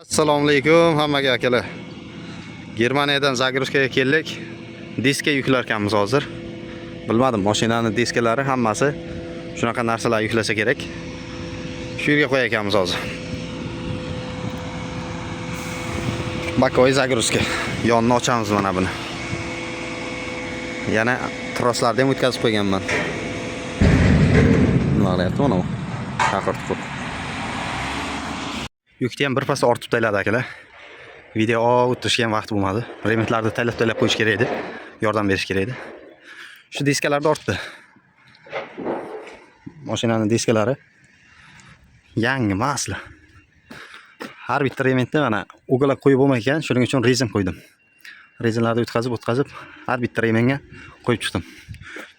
Assalomu alaykum hammaga akalar. Germaniyadan Zagrebga keldik. Diska yuklar ekanmiz hozir. Bilmadim, mashinani diskalari hammasi shunaqa narsalar yuklasa kerak. Shu yerga qo'yayotganmiz hozir. Bakoy Zagrebga. Yonni ochamiz mana buni. Yana troslarni ham o'tkazib qo'yganman. Nima qilyapti mana bu? Taqir-tuqir. Yukni ham birpas ortib tayladi akalar. Video o'tirishga ham vaqt bo'lmadi. Rementlarni taylab qo'yish kerak edi. Yordam berish kerak edi. Shu diskalarni ortdi. Mashinaning diskalari yangi masla. Har bitta rementni mana o'g'ilab qo'yib bo'lmayotgan, shuning uchun rezin qo'ydim. Rezinlarni o'tkazib, har bitta remenga qo'yib chiqdim.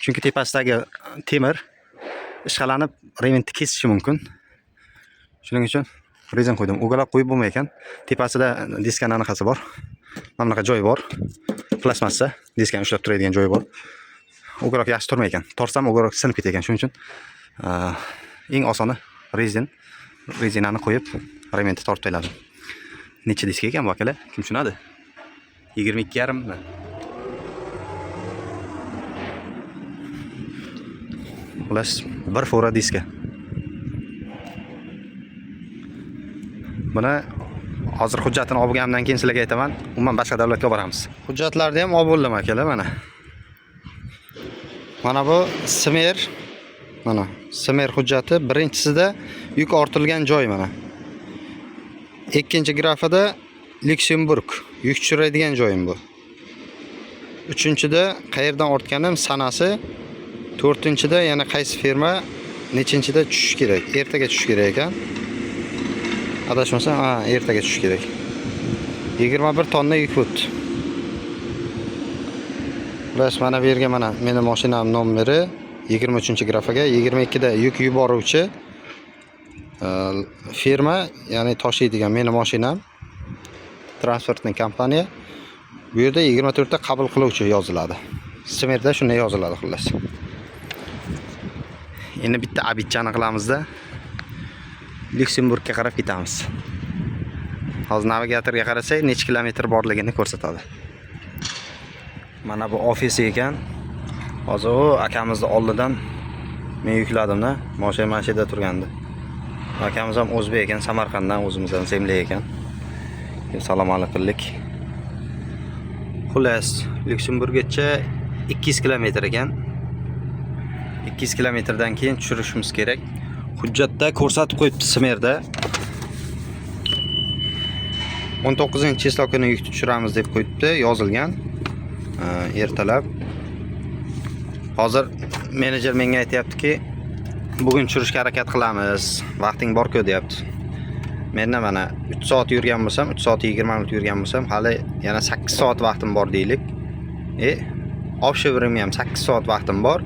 Chunki tepasidagi temir ishqalanib rementni kesishi mumkin. Shuning uchun rezin qo'ydim. O'g'ilab qo'yib bo'lmayotgan. Tepasida diskaning anaqasi bor. Mana bunaqa joyi bor. Plasmassa diskani ushlab turadigan joyi bor. O'g'ilab yaxshi turmay ekan. Torsam o'g'ilab sinib ketgan. Shuning uchun eng osoni rezinani qo'yib rementni tortib tayladim. Necha diska ekan bu akalar? Kim tushunadi? 22,5 mi? Xullas, bir fora diska. Buni hozir hujjatini olganimdan keyin sizlarga aytaman. Umuman boshqa davlatga boramiz. Hujjatlarni ham olib bo'ldim akalar mana. Mana bu Smer. Mana Smer hujjati birinchisida yuk ortilgan joy mana. Ikkinchi grafida Luksemburg yuk tushiradigan joyim bu. Uchinchida qayerdan ortganim sanasi. To'rtinchida yana qaysi firma nechinchida tushish kerak. Ertaga tushish kerak ekan. Adashmasam, ertaga tushish kerak. 21 tonna yuk o'tdi. Bas mana bu yerga mana meni mashinam nomeri 23-grafaga 22da yuk yuboruvchi firma, ya'ni toshiydigan meni mashinam transportning kompaniya. Bu yerda 24 ta qabul qiluvchi yoziladi. Smerda shunday yoziladi xullas. Endi bitta abitchani qilamizda Luksemburgga qarab ketamiz. Hozir navigatorga qarasak, necha kilometr borligini ko'rsatadi. Mana bu ofis ekan. Hozir u akamizni oldidan men yukladim-da, mashina turgandi. Akamiz ham o'zbek ekan, Samarqanddan, o'zimizdan Semley ekan. Salom alaykumlik. Xullas, Luksemburggacha 200 kilometr ekan. 200 kilometrdan keyin tushirishimiz kerak. Hujjatda ko'rsatib qo'yibdi Smerda. 19-chislo kuni yuk tushiramiz deb qo'yibdi, yozilgan. Ertalab. Hozir menejer menga aytayaptiki, bugun tushirishga harakat qilamiz. Vaqting bor-ku deyapti. Menda mana 3 soat yurgan bo'lsam, 3 soat 20 minut yurgan bo'lsam, hali yana 8 soat vaqtim bor deylik. Obshivirim ham 8 soat vaqtim bor.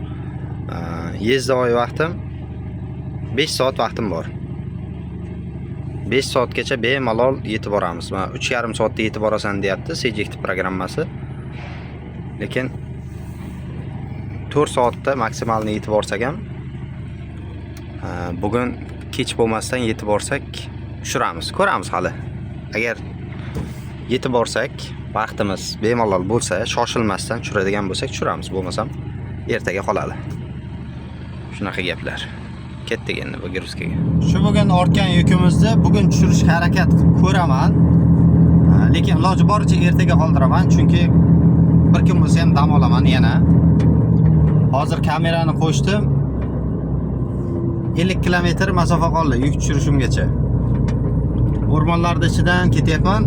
Yezdovoy vaqtim 5 soat vaqtim bor. 5 soatgacha bemalol yetib boramiz. Mana 3,5 soatda yetib borasan deyapti Sejekti programmasi. Lekin 4 soatda maksimalni yetib borsak ham, bugun kech bo'lmasdan yetib borsak tushiramiz. Ko'ramiz hali. Agar yetib borsak, vaqtimiz bemalol bo'lsa, shoshilmasdan tushiradigan bo'lsak tushiramiz, bo'lmasam ertaga qoladi. Shunaqa gaplar. Ketdik endi bu Girskiga. Shu bugun ortgan yukimizni bugun tushirishga harakat qilib ko'raman. Lekin iloji boricha ertaga qoldiraman, chunki bir kun bo'lsa ham dam olaman yana. Hozir kamerani qo'shdim. 50 kilometr masofa qoldi yuk tushirishimgacha. O'rmonlar ichidan ketyapman.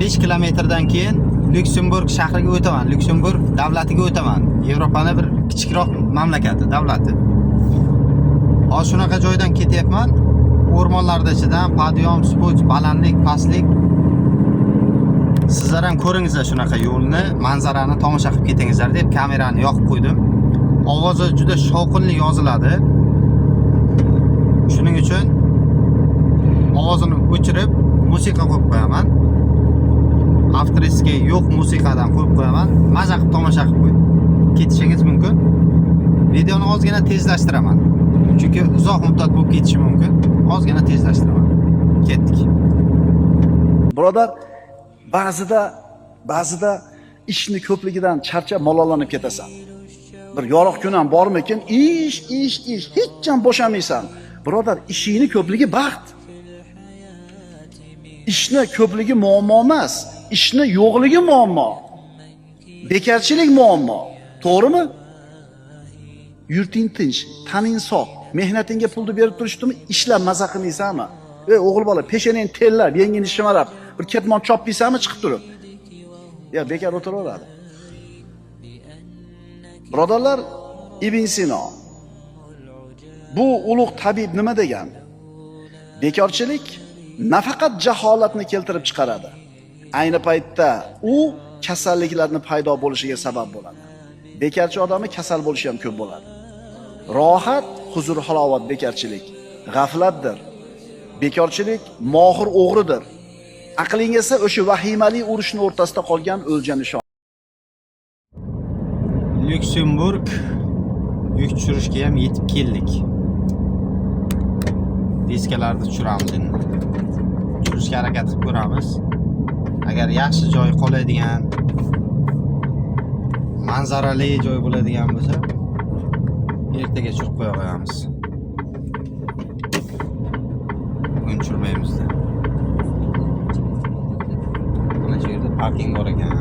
5 kilometrdan keyin Luksemburg shahriga o'taman. Luksemburg davlatiga o'taman. Yevropaning bir kichikroq mamlakati, davlati. Hozir shunaqa joydan ketyapman. O'rmonlar ichidan padyom, spuch, balandlik, pastlik. Sizlar ham ko'ringizlar shunaqa yo'lni, manzarani tomosha qilib ketingizlar deb kamerani yoqib qo'ydim. Ovozi juda shovqinli yoziladi. Shuning uchun ovozini o'chirib, musiqa qo'yib qo'yaman. Avtoriskiga yo'q musiqadan qo'yib qo'yaman. Maza qilib tomosha qilib qo'ying. Ketishingiz mumkin. Videoni ozgina tezlashtiraman. Chunki uzoq muddat bo'lib ketishi mumkin. Ozgina tezlashtiraman. Ketdik. Birodar, ba'zida ishni ko'pligidan charchab malollanib ketasan. Bir yorug' kun ham bormikin, ish, hech ham bo'shamaysan. Birodar, ishingni ko'pligi baxt. Ishni ko'pligi muammo emas, ishni yo'qligi muammo. Bekarchilik muammo. To'g'rimi? Yurting tinch, taning sog', mehnatingga pulni berib turishdimi, ishlab maza qilmaysanmi? O'g'il bola, peshanang tellab, yengini shimarab, bir ketmon chopmaysanmi chiqib turib? Ya bekor o'tiraveradi. Birodarlar, Ibn Sino bu ulug' tabib nima degan? Bekorchilik nafaqat jaholatni keltirib chiqaradi. Ayni paytda u kasalliklarning paydo bo'lishiga sabab bo'ladi. Bekarchi odamni kasal bo'lishi ham ko'p bo'ladi. Rohat, huzur, halovat bekarchilik, g'aflatdir. Bekorchilik mohir o'g'ridir. Aqlinga esa o'sha vahimali urushning o'rtasida qolgan o'lja nishon. Lyuksemburg yuk tushirishga ham yetib keldik. Diskalarni tushiramiz endi. Tushirishga harakat qilib ko'ramiz. Agar yaxshi joy qoladigan, manzarali joy bo'ladigan bo'lsa, ertaga tushirib qo'ya qo'yamiz. Bugun tushirmaymiz. Mana shu yerda parking bor ekan.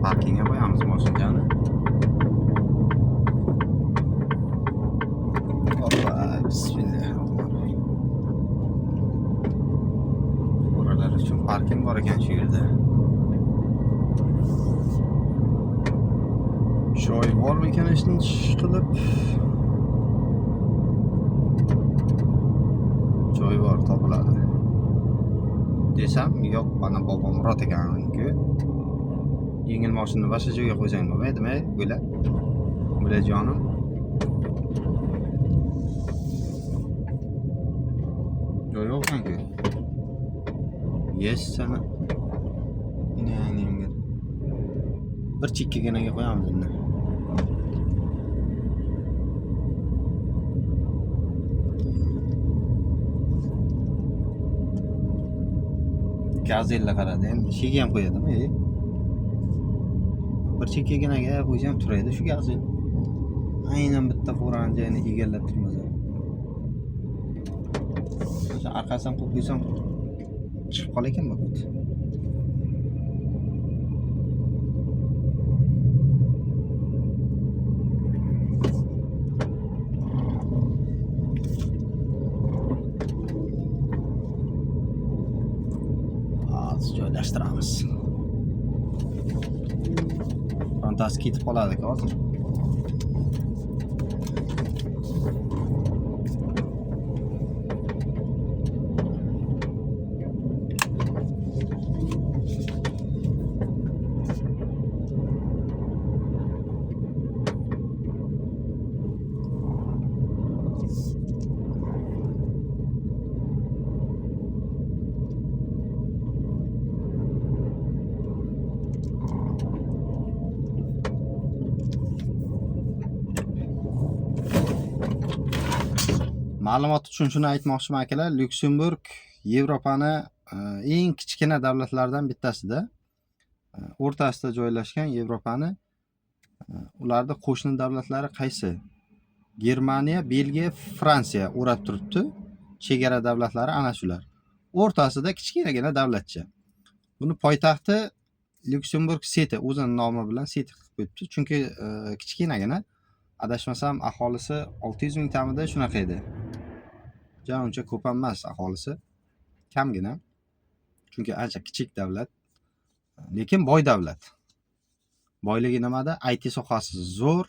Parkingga qo'yamiz mashinani. Bismillahirrohmanirrohim. Buralar uchun parking bor ekan shu yerda. Joy bormi ekan ishni qilib? Joy bor, topiladi. Desam, yo'q, mana bobom Murod ekan-ku. Yengil mashinani boshqa joyga qo'ysang bo'lmaydimi? Bular jonim. Joy yo'q ekan-ku. Yes, sana. Yine. Bir chekkaginaga qo'yamiz endi. Gazella qaradi, endi ishiga ham qo'yadimi? Bir chekkaginaga qo'ysam turadi shu gazel. Aynan bitta qo'ran joyini egallab turmasa. O'sha orqasidan qo'yib qo'ysam chiqib qol ekan bu. Joylashtiramiz. Fantast ketib qoladi hozir. Ma'lumot uchun shuni aytmoqchiman akalar, Lyuksemburg Yevropani eng kichkina davlatlardan bittasida. O'rtasida joylashgan Yevropani ularda qo'shni davlatlari qaysi? Germaniya, Belgiya, Fransiya o'rab turibdi. Chegara davlatlari ana shular. O'rtasida kichkinagina davlatcha. Buni poytaxti Lyuksemburg City, o'zining nomi bilan City qilib qo'yibdi. Chunki kichkinagina, adashmasam aholisi 600 ming tamida shunaqa edi. Uncha ko'p emas aholisi, kamgina. Chunki ancha kichik davlat, lekin boy davlat. Boyligi nimada? IT sohasi zo'r.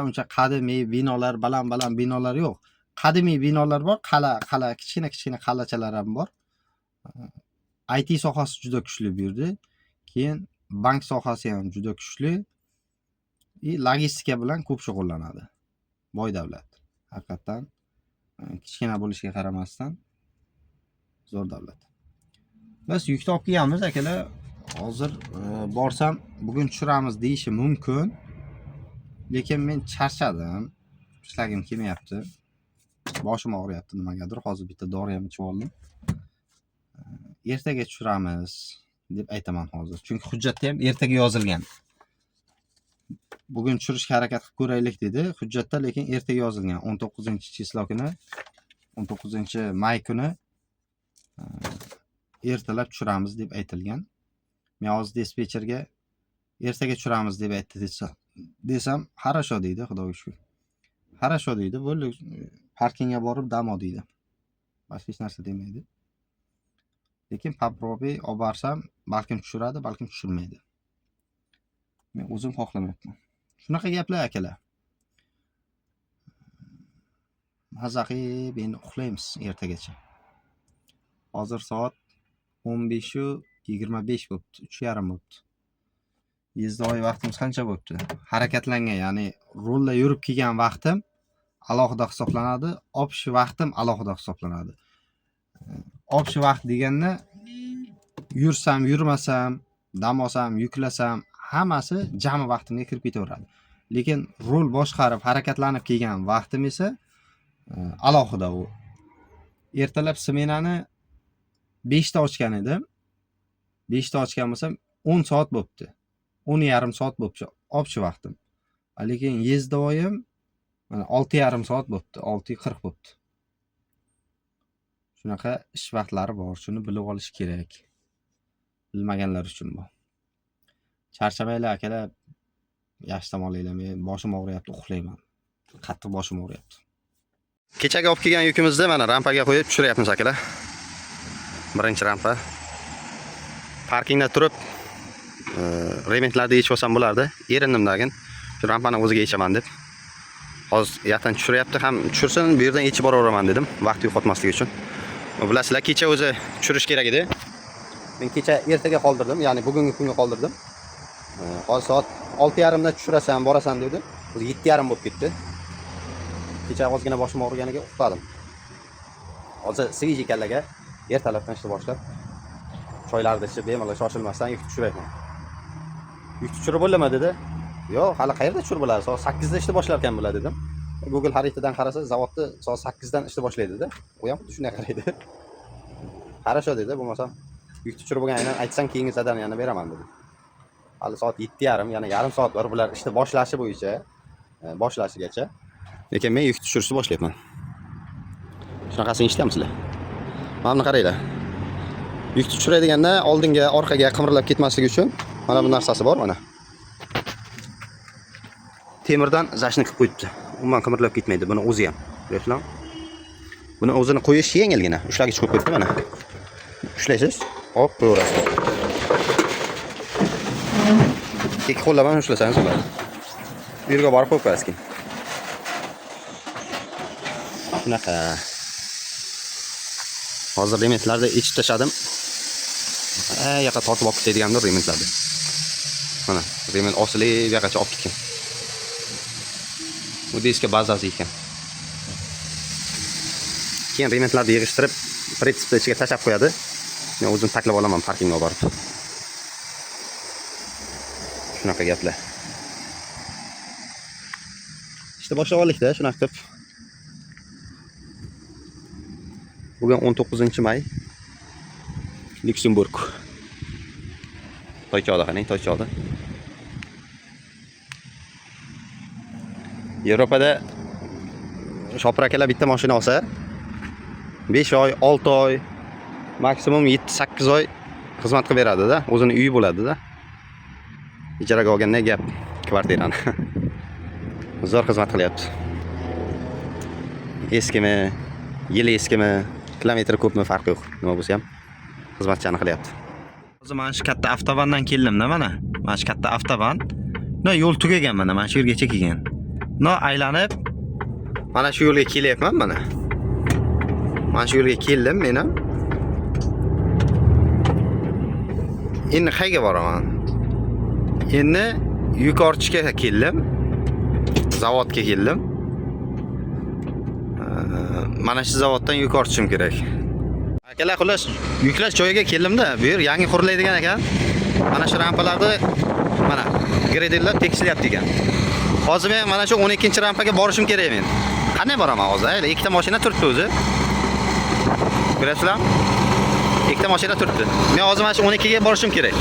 Uncha qadimiy binolar, baland binolar yo'q. Qadimiy binolar bor, qala, kichkina qalachalar ham bor. IT sohasi juda kuchli bu yerda. Keyin bank sohasi ham juda kuchli. Logistika bilan ko'p shug'ullanadi. Boy davlat. Haqiqatan kichkina bo'lishiga qaramasdan zo'r davlat. Biz yukni olib kelganmiz akalar. Hozir borsam bugun tushiramiz deyishi mumkin. Lekin men charchadim. Ishlagim kelmayapti. boshim og'riyapti nimagadir. Hozir bitta dori ham ichib oldim. Ertaga tushiramiz deb aytaman hozir. Chunki hujjatda ham ertaga yozilgan. Bugun tushirishga harakat qilib ko'raylik dedi hujjatda, lekin ertaga yozilgan. 19-chislo kuni, 19-may kuni ertalab tushiramiz deb aytilgan. Men hozir dispetcherga ertaga tushiramiz deb aytdi desam, "Хорошо" deydi, xudoga shukr. "Хорошо" deydi, bo'ldi, parkingga borib dam ol deydi. Boshqa hech narsa demaydi. Lekin paprobi olib borsam, balkim tushiradi, balkim tushirmaydi. Men o'zim xohlamayapman. Shunaqa gaplar akalar. Mazza qilib endi uxlaymiz ertagacha. Hozir soat 15:25 bo'pti, 3:30 bo'pti. Yezdoy vaqtimiz qancha bo'pti? Harakatlangan, ya'ni rulda yurib kelgan vaqtim alohida hisoblanadi, opish vaqtim alohida hisoblanadi. Opish vaqt deganda yursam, yurmasam, dam olsam, yuklasam, hammasi jami vaqtimga kirib ketaveradi. Lekin rul boshqarib harakatlanib kelgan vaqtim esa alohida u. Ertalab smenani 5 ta ochgan edim. 5 ta ochgan bo'lsam 10 soat bo'pti. 10,5 soat bo'pti opish vaqtim. Lekin yezdoyim mana 6,5 soat bo'pti, 6:40 bo'pti. Shunaqa ish vaqtlari bor, shuni bilib olish kerak. Bilmaganlar uchun bu. Charchamanglar akalar, yaxshi dam olinglar. Men boshim og'riyapti, uxlayman. Qattiq boshim og'riyapti. Kechagi olib kelgan yukimizni mana rampaga qo'yib tushiryapmiz akalar. Birinchi rampa. Parkingda turib rementlarni yechib olsam bo'lardi. Erindim dagin. Shu rampani o'ziga yechaman deb. Hozir yaqin tushiryapti, ham tushirsin, bu yerdan yechib boraveraman dedim, vaqt yo'qotmaslik uchun. Bilasizlar, kecha o'zi tushirish kerak edi. Men kecha ertaga qoldirdim, ya'ni bugungi kunga qoldirdim. Hozir soat 6:30 da tushirasan, borasan dedi. O'zi 7:30 bo'lib ketdi. Kecha ozgina boshim og'riganiga uxladim. Hozir svij ekanlarga ertalabdan ishni boshlab choylarni ichib bemalol shoshilmasdan yuk tushirayman. Yuk tushirib bo'ladimi dedi. Yo'q, hali qayerda tushirib bo'ladi? Soat 8 da ishni boshlar ekan bo'ladi dedim. Google xaritadan qarasa, zavodni soat 8 dan ishni boshlaydi dedi. U ham shunday qaraydi. Хорошо dedi, bo'lmasam yuk tushirib bo'lganidan aytsang keyingi zadaniyani beraman dedi. Hali soat 7:30, ya'ni yarim soat bor bular ishni boshlashi bo'yicha, boshlashigacha. Lekin men yuk tushirishni boshlayapman. Shunaqasini eshitamisizlar? Mana buni qaranglar. Yuk tushiradiganda oldinga, orqaga qimirlab ketmasligi uchun mana bu narsasi bor mana. Temirdan zashni qilib qo'yibdi. Umuman qimirlab ketmaydi buni o'zi ham. Ko'rasizlar? Buni o'zini qo'yish yengilgina. Ushlagich qo'yib qo'yibdi mana. Ushlaysiz, hop, qo'yaverasiz. Ikki qo'llab ham ushlasangiz bo'ladi. Bu yerga borib qo'yib qo'yasiz keyin. Shunaqa. Hozir rementlarni ichib tashladim. Yoqqa tortib olib ketadigandir rementlarni. Mana, rement osili bu yoqqacha olib ketgan. Bu diska bazasi ekan. Keyin rementlarni yig'ishtirib, pritsipni ichiga tashlab qo'yadi. Men o'zim taklab olaman parkingga borib. Shunaqa gaplar. İşte boshlab oldikda, shunaqa qilib. Bugun 19 may. Lyuksemburg. Toychoqda qani, Toychoqda. Yevropada shopir akalar bitta mashina olsa 5 oy, 6 oy, maksimum 7-8 oy xizmat qilib beradi-da, o'zini uyi bo'ladi-da. Ijaraga olganda gap kvartirani. Zo'r xizmat qilyapti. Eskimi, yili eskimi, kilometri ko'pmi farqi yo'q. Nima bo'lsa ham xizmatchani qilyapti. Hozir mana shu katta avtobandan keldim-da mana. Mana shu katta avtoban. No yo'l tugagan mana, mana shu yergacha kelgan. No aylanib mana shu yo'lga kelyapman mana. Mana shu yo'lga keldim men ham. Endi qayerga boraman? Endi yuk ortishga keldim. Zavodga keldim. Mana shu zavoddan yuk ortishim kerak. Akalar, xullas yuklash joyiga keldim-da. Bu yer yangi qurilaydigan ekan. Mana shu rampalarni mana graderlar tekshilyapti ekan. Hozir men mana shu 12-rampaga borishim kerak men. Qanday boraman hozir? Ikkita mashina turibdi o'zi. Ko'rasizlarmi? Ikkita mashina turibdi. Men hozir mana shu 12 ga borishim kerak.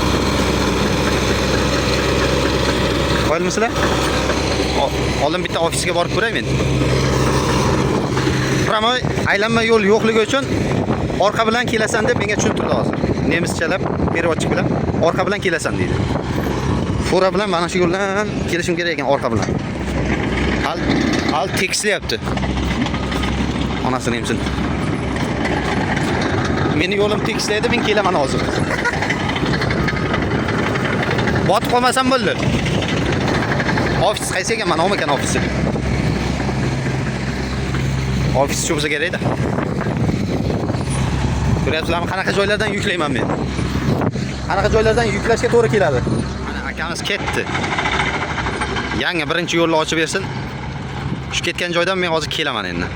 Qo'yilmisizlar? Oldin bitta ofisga borib ko'ray men. Pramoy aylanma yo'l yo'qligi uchun orqa bilan kelasan deb menga tushuntirdi hozir. Nemischalab, переводчик bilan orqa bilan kelasan deydi. Fura bilan mana shu yo'ldan kelishim kerak ekan orqa bilan. Hal tekslayapti. Onasini emsin. Meni yo'lim tekslaydi, men kelaman hozir. Botib qolmasam bo'ldi. Ofis qaysi ekan? Mana olmagan ofisi. Ofis shu bo'lsa kerak-da. Ko'ryapsizlarmi, qanaqa joylardan yuklayman men? Qanaqa joylardan yuklashga to'g'ri keladi. Mana akamiz ketdi. Yangi birinchi yo'lni ochib bersin. Shu ketgan joydan men hozir kelaman endi.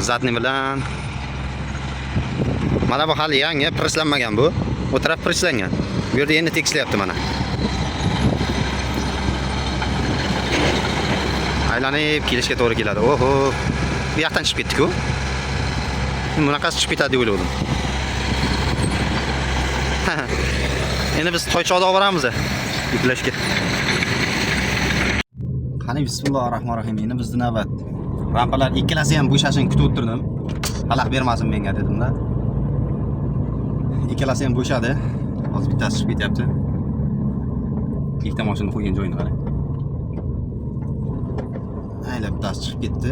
Zatni bilan. Mana bu hali yangi prislanmagan bu. Bu taraf prislangan. Bu yerda endi tekslayapti mana. Aylanib kelishga to'g'ri keladi. Oho. Bu yoqdan chiqib ketdik-ku. Bunaqasi chiqib ketadi deb o'yladim. Endi biz Toychoqda olib boramiz yuklashga. Qani bismillahirrohmanirrohim. Endi bizning navbat. Rampalar ikkalasi ham bo'shashini kutib o'tirdim. Xalaq bermasin menga dedim-da. Ikkalasi ham bo'shadi. Hozir bittasi chiqib ketyapti. Ikkita mashina qo'ygan joyini qarang. Aylab bittasi chiqib ketdi.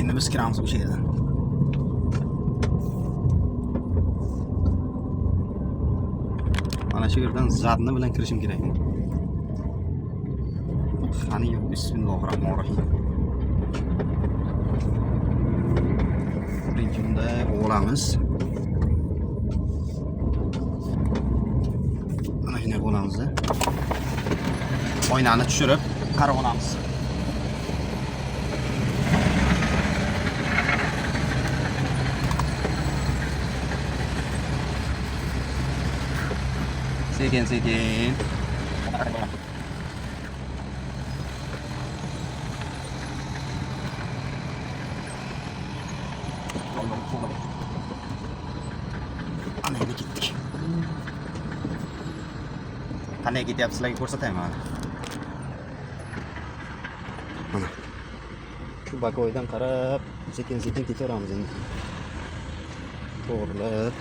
Endi biz kiramiz o'sha yerdan. Mana shu yerdan zadni bilan kirishim kerak. Qani bismillahirrohmanirrohim. Birinchimda olamiz. Mana shunday olamiz. Oynani tushirib qarab olamiz. Sekin. Ana ketdik. Qanday ketyapsizlarga ko'rsatayman. Mana. Shu bakoydan qarab, sekin ketaveramiz endi. To'g'rilab.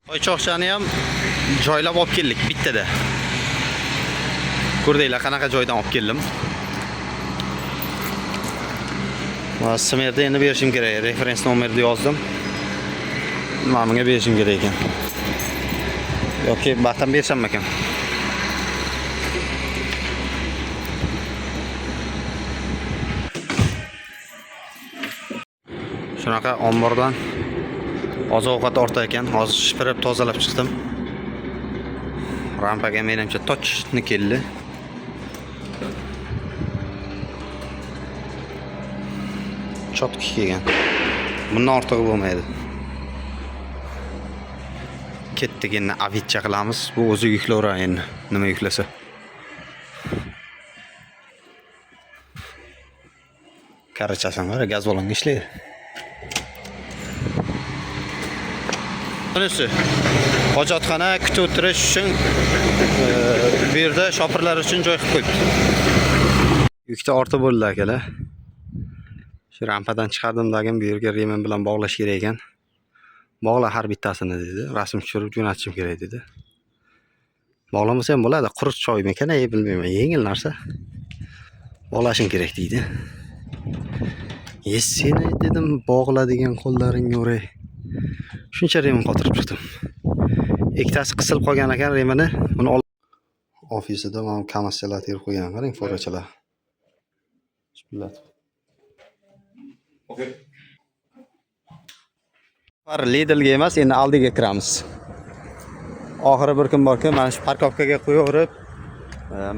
Toychoqchani ham joylab olib keldik bittada. Ko'rdinglar qanaqa joydan olib keldim. Va smerda endi berishim kerak. Referens nomerni yozdim. Mana bunga berishim kerak ekan. Yoki baxtam bersam ekan. Shunaqa ombordan oziq-ovqat ortar ekan. Hozir shipirib tozalab chiqdim. Rampaga menimcha tochni keldi. Chotki kelgan. Bundan ortig'i bo'lmaydi. Ketdik endi avitcha qilamiz. Bu o'zi yuklayveradi endi. Nima yuklasa. Qarachasan qara gaz balonga ishlaydi. Bunisi hojatxona kutib o'tirish uchun bu yerda shopirlar uchun joy qilib qo'yibdi. Yukda ortib bo'ldi akalar. Shu rampadan chiqardimdagim bu yerga remen bilan bog'lash kerak ekan. Bog'la har bittasini dedi. Rasm tushirib jo'natishim kerak dedi. Bog'lamasa ham bo'ladi. Quruq choymi ekan, bilmayman. Yengil narsa. Bog'lashim kerak deydi. Seni dedim bog'ladigan qo'llaring yo'ray. Shuncha remen qotirib chiqdim. Ikkitasi qisilib qolgan ekan remeni. Buni ofisida mana kamaschalar terib qo'ygan, qarang, forachalar. Bismillah. Lidlga emas, endi Aldiga kiramiz. Oxiri bir kun borki, mana shu parkovkaga qo'yaverib,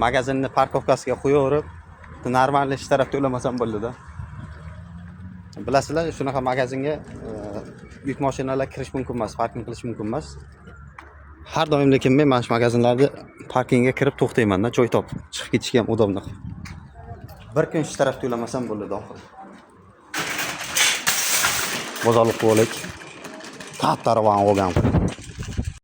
magazinni parkovkasiga qo'yaverib, normal ish tarafga ulamasam bo'ldi-da. Bilasizlar, shunaqa magazinga yuk mashinalar kirish mumkin emas, parking qilish mumkin emas. Har doim lekin men mana shu magazinlarda parkingga kirib to'xtayman-da, joy topib, chiqib ketishga ham udobli. Bir kun shu tarafga ulamasam bo'ldi oxiri. Bozorlik qo'lik. Kattaroq olgan.